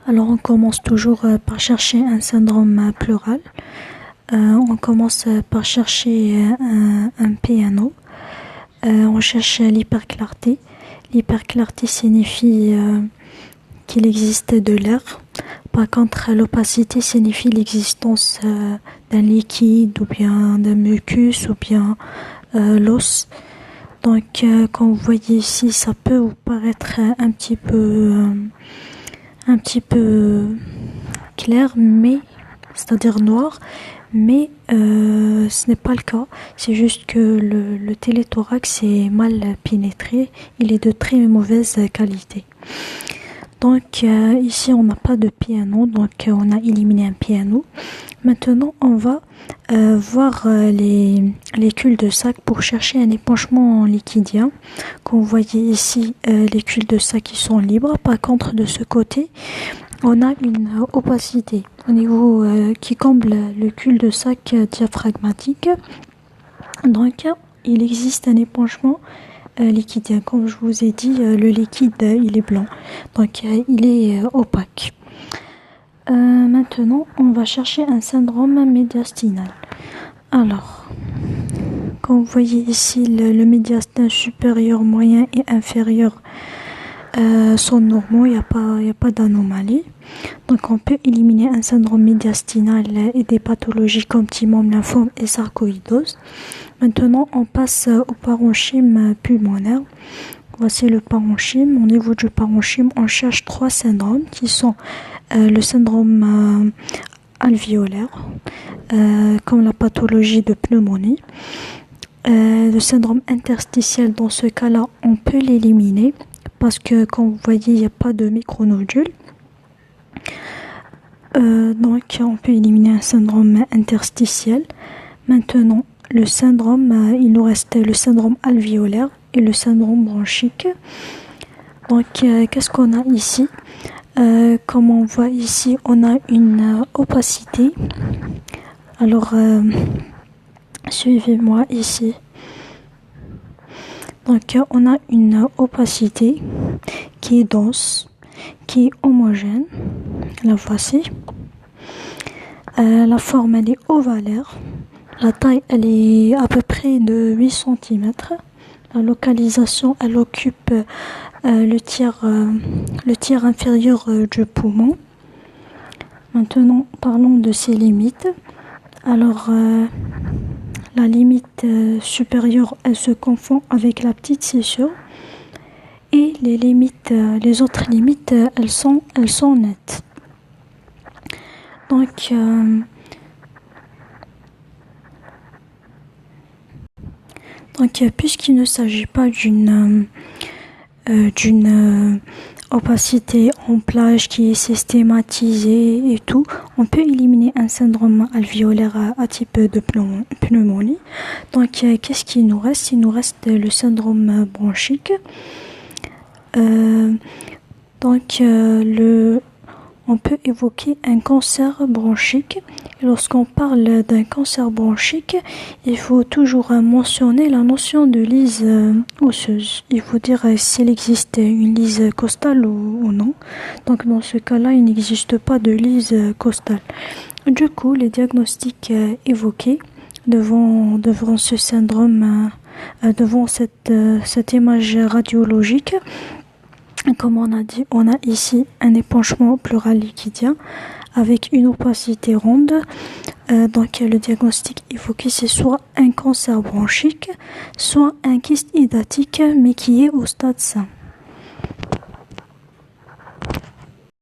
Alors on commence toujours par chercher un syndrome pleural. On commence par chercher un piano. On cherche l'hyperclarté. L'hyperclarté signifie qu'il existe de l'air. Par contre, l'opacité signifie l'existence d'un liquide ou bien d'un mucus ou bien l'os. Donc, comme vous voyez ici, ça peut vous paraître un petit peu clair, mais c'est-à-dire noir, mais ce n'est pas le cas. C'est juste que le téléthorax est mal pénétré. Il est de très mauvaise qualité. Donc ici on n'a pas de piano, donc on a éliminé un piano. Maintenant on va voir les culs-de-sac pour chercher un épanchement liquidien. Comme vous voyez ici, les culs-de-sac qui sont libres. Par contre de ce côté, on a une opacité au niveau qui comble le cul-de-sac diaphragmatique. Donc il existe un épanchement liquidien. Comme je vous ai dit, le liquide il est blanc, donc il est opaque. Maintenant on va chercher un syndrome médiastinal. Alors, comme vous voyez ici, le médiastin supérieur, moyen et inférieur sont normaux, il n'y a pas d'anomalie. Donc on peut éliminer un syndrome médiastinal et des pathologies comme thymome, lymphome et sarcoïdose. Maintenant on passe au parenchyme pulmonaire. Voici le parenchyme. Au niveau du parenchyme, on cherche 3 syndromes qui sont le syndrome alvéolaire, comme la pathologie de pneumonie. Le syndrome interstitiel, dans ce cas-là, on peut l'éliminer parce que, comme vous voyez, il n'y a pas de micronodules. Donc, on peut éliminer un syndrome interstitiel. Maintenant, le syndrome, il nous reste le syndrome alvéolaire et le syndrome bronchique. Donc, qu'est-ce qu'on a ici? Comme on voit ici, on a une opacité. Alors, suivez-moi ici. Donc, on a une opacité qui est dense, qui est homogène. La voici. La forme, elle est ovalaire. La taille, elle est à peu près de 8 cm. La localisation, elle occupe le tiers inférieur du poumon. Maintenant, parlons de ses limites. Alors, la limite supérieure, elle se confond avec la petite scissure. Et les autres limites, elles sont nettes. Donc, puisqu'il ne s'agit pas d'une opacité en plage qui est systématisée et tout, on peut éliminer un syndrome alvéolaire à type de pneumonie. Donc, qu'est-ce qu'il nous reste? Il nous reste le syndrome bronchique. On peut évoquer un cancer bronchique. Et lorsqu'on parle d'un cancer bronchique, il faut toujours mentionner la notion de lyse osseuse. Il faut dire s'il existe une lyse costale ou non. Donc dans ce cas-là, il n'existe pas de lyse costale. Du coup, les diagnostics évoqués devant ce syndrome, devant cette image radiologique, comme on a dit, on a ici un épanchement pleural liquidien avec une opacité ronde. Donc le diagnostic évoqué, c'est soit un cancer bronchique, soit un kyste hydatique, mais qui est au stade sain.